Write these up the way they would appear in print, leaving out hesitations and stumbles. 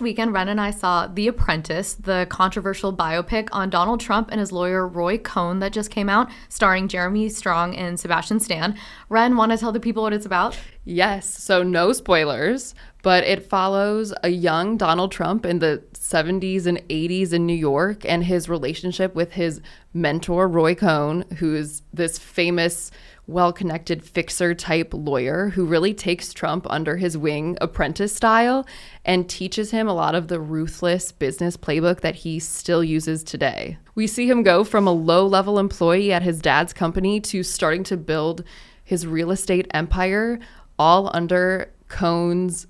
past weekend, Wren and I saw The Apprentice, the controversial biopic on Donald Trump and his lawyer Roy Cohn that just came out, starring Jeremy Strong and Sebastian Stan. Wren, want to tell the people what it's about? Yes, so no spoilers, but it follows a young Donald Trump in the 70s and 80s in New York and his relationship with his mentor, Roy Cohn, who is this famous, well-connected fixer-type lawyer who really takes Trump under his wing, apprentice style, and teaches him a lot of the ruthless business playbook that he still uses today. We see him go from a low-level employee at his dad's company to starting to build his real estate empire, all under Cohn's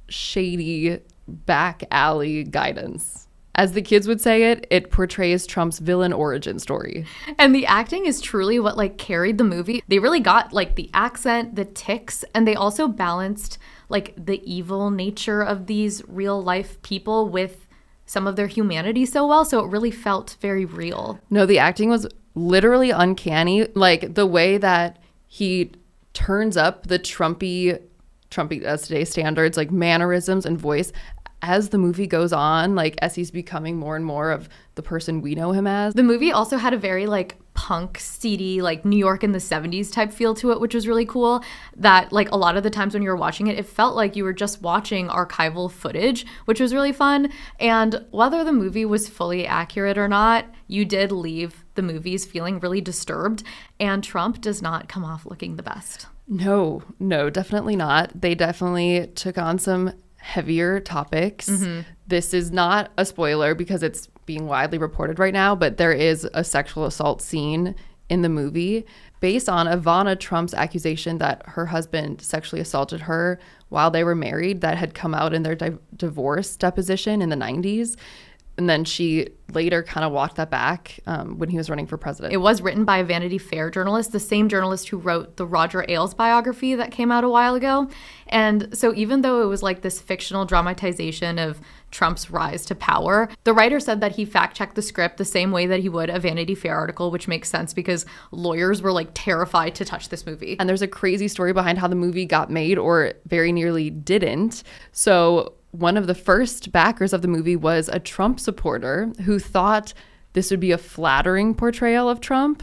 shady back alley guidance. As the kids would say it portrays Trump's villain origin story. And the acting is truly what carried the movie. They really got the accent, the tics, and they also balanced the evil nature of these real life people with some of their humanity so well. So it really felt very real. No, the acting was literally uncanny. The way that he turns up the Trumpy as today's standards, mannerisms and voice as the movie goes on, as he's becoming more and more of the person we know him as. The movie also had a very punk, seedy, New York in the 70s type feel to it, which was really cool. That a lot of the times when you were watching it, it felt like you were just watching archival footage, which was really fun. And whether the movie was fully accurate or not, you did leave the movies feeling really disturbed. And Trump does not come off looking the best. No, definitely not. They definitely took on some heavier topics. Mm-hmm. This is not a spoiler because it's being widely reported right now, but there is a sexual assault scene in the movie based on Ivana Trump's accusation that her husband sexually assaulted her while they were married that had come out in their divorce deposition in the 90s. And then she later kind of walked that back when he was running for president. It was written by a Vanity Fair journalist, the same journalist who wrote the Roger Ailes biography that came out a while ago. And so even though it was this fictional dramatization of Trump's rise to power, the writer said that he fact-checked the script the same way that he would a Vanity Fair article, which makes sense because lawyers were terrified to touch this movie. And there's a crazy story behind how the movie got made or very nearly didn't. So one of the first backers of the movie was a Trump supporter who thought this would be a flattering portrayal of Trump.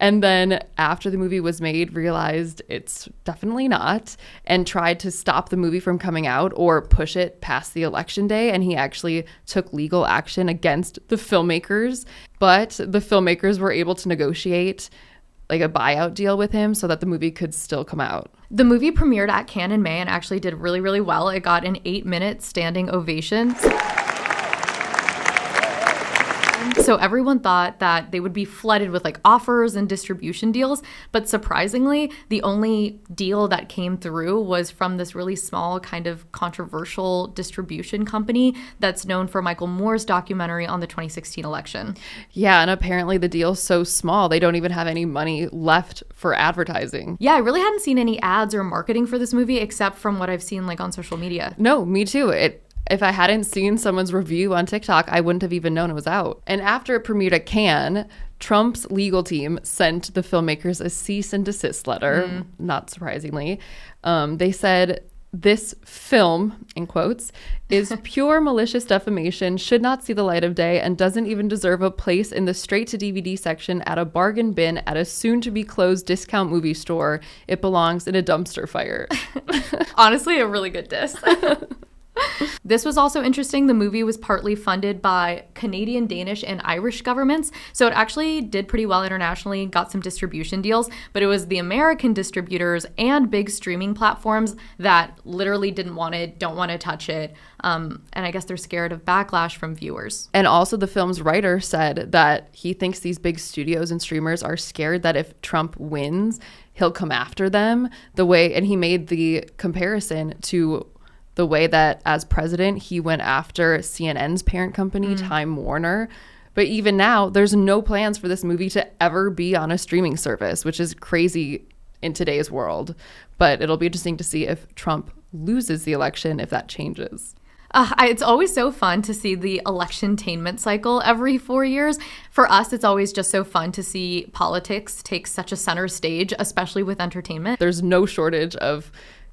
And then after the movie was made, realized it's definitely not and tried to stop the movie from coming out or push it past the election day. And he actually took legal action against the filmmakers. But the filmmakers were able to negotiate a buyout deal with him so that the movie could still come out. The movie premiered at Cannes in May and actually did really, really well. It got an 8-minute standing ovation. So everyone thought that they would be flooded with offers and distribution deals. But surprisingly, the only deal that came through was from this really small kind of controversial distribution company that's known for Michael Moore's documentary on the 2016 election. Yeah, and apparently the deal's so small, they don't even have any money left for advertising. Yeah, I really hadn't seen any ads or marketing for this movie except from what I've seen on social media. No, me too. If I hadn't seen someone's review on TikTok, I wouldn't have even known it was out. And after it premiered at Cannes, Trump's legal team sent the filmmakers a cease and desist letter, not surprisingly. They said, "This film," in quotes, "is pure malicious defamation, should not see the light of day, and doesn't even deserve a place in the straight-to-DVD section at a bargain bin at a soon-to-be-closed discount movie store. It belongs in a dumpster fire." Honestly, a really good diss. This was also interesting. The movie was partly funded by Canadian, Danish, and Irish governments. So it actually did pretty well internationally, got some distribution deals, but it was the American distributors and big streaming platforms that literally don't want to touch it. And I guess they're scared of backlash from viewers. And also the film's writer said that he thinks these big studios and streamers are scared that if Trump wins, he'll come after them and he made the comparison to the way that as president, he went after CNN's parent company, Time Warner. But even now, there's no plans for this movie to ever be on a streaming service, which is crazy in today's world. But it'll be interesting to see if Trump loses the election, if that changes. It's always so fun to see the election-tainment cycle every 4 years. For us, it's always just so fun to see politics take such a center stage, especially with entertainment. There's no shortage of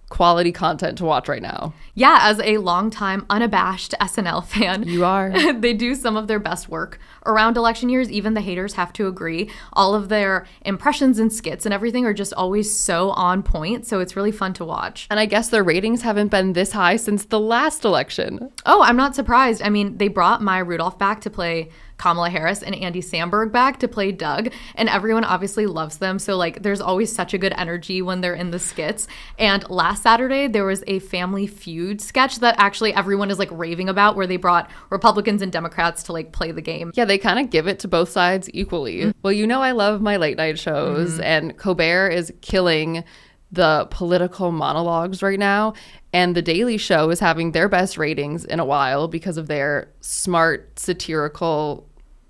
quality content to watch right now. Yeah, as a longtime unabashed SNL fan. You are. They do some of their best work around election years. Even the haters have to agree. All of their impressions and skits and everything are just always so on point. So it's really fun to watch. And I guess their ratings haven't been this high since the last election. Oh, I'm not surprised. I mean, they brought Maya Rudolph back to play Kamala Harris and Andy Samberg back to play Doug, and everyone obviously loves them. So like there's always such a good energy when they're in the skits. And last Saturday there was a Family Feud sketch that actually everyone is like raving about, where they brought Republicans and Democrats to like play the game. Yeah, they kind of give it to both sides equally. Mm-hmm. Well, you know I love my late night shows, and Colbert is killing the political monologues right now, and The Daily Show is having their best ratings in a while because of their smart, satirical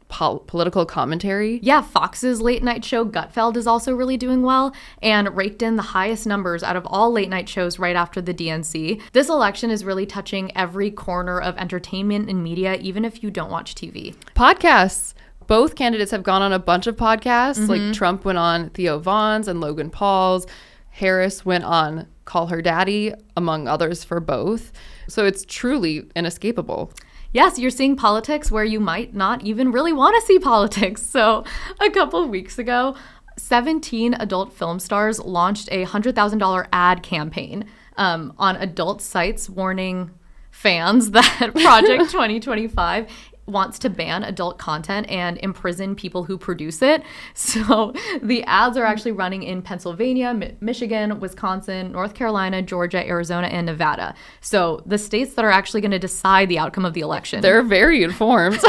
political commentary. Yeah, Fox's late night show Gutfeld is also really doing well and raked in the highest numbers out of all late night shows right after the DNC. This election is really touching every corner of entertainment and media, even if you don't watch TV. Podcasts. Both candidates have gone on a bunch of podcasts. Like Trump went on Theo Vaughn's and Logan Paul's. Harris went on Call Her Daddy, among others, for both. So it's truly inescapable. Yes, you're seeing politics where you might not even really want to see politics. So a couple of weeks ago, 17 adult film stars launched a $100,000 ad campaign on adult sites warning fans that Project 2025 wants to ban adult content and imprison people who produce it. So the ads are actually running in Pennsylvania, Michigan, Wisconsin, North Carolina, Georgia, Arizona, and Nevada. So the states that are actually going to decide the outcome of the election. They're very informed.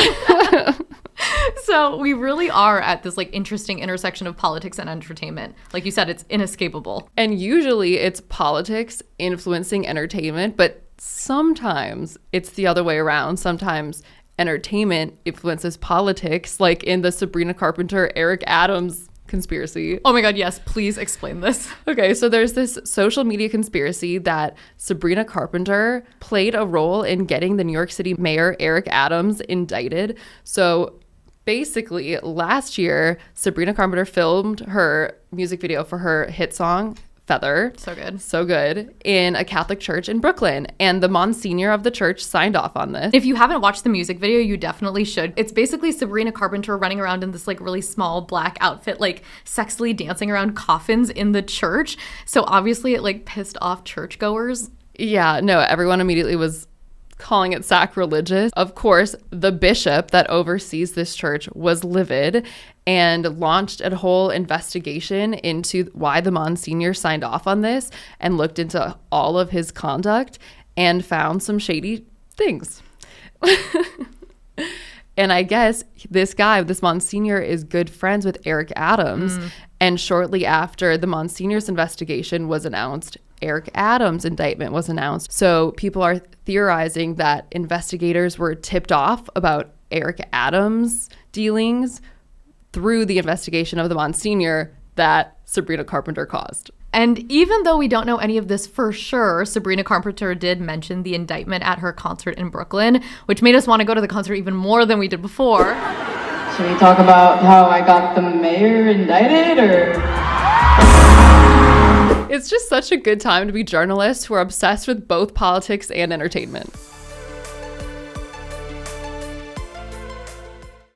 So we really are at this like interesting intersection of politics and entertainment. Like you said, it's inescapable. And usually it's politics influencing entertainment, but sometimes it's the other way around. Sometimes entertainment influences politics, like in the Sabrina Carpenter, Eric Adams conspiracy. Oh my God, yes, please explain this. Okay, so there's this social media conspiracy that Sabrina Carpenter played a role in getting the New York City mayor, Eric Adams, indicted. So basically, last year, Sabrina Carpenter filmed her music video for her hit song, Feather. So good. In a Catholic church in Brooklyn. And the Monsignor of the church signed off on this. If you haven't watched the music video, you definitely should. It's basically Sabrina Carpenter running around in this like really small black outfit, like sexily dancing around coffins in the church. So obviously it like pissed off churchgoers. Yeah, no, everyone immediately was calling it sacrilegious. Of course, the bishop that oversees this church was livid and launched a whole investigation into why the Monsignor signed off on this and looked into all of his conduct and found some shady things. And I guess this Monsignor is good friends with Eric Adams. And shortly after the Monsignor's investigation was announced, Eric Adams' indictment was announced. So people are theorizing that investigators were tipped off about Eric Adams' dealings through the investigation of the Monsignor that Sabrina Carpenter caused. And even though we don't know any of this for sure, Sabrina Carpenter did mention the indictment at her concert in Brooklyn, which made us want to go to the concert even more than we did before. Should we talk about how I got the mayor indicted, or? It's just such a good time to be journalists who are obsessed with both politics and entertainment.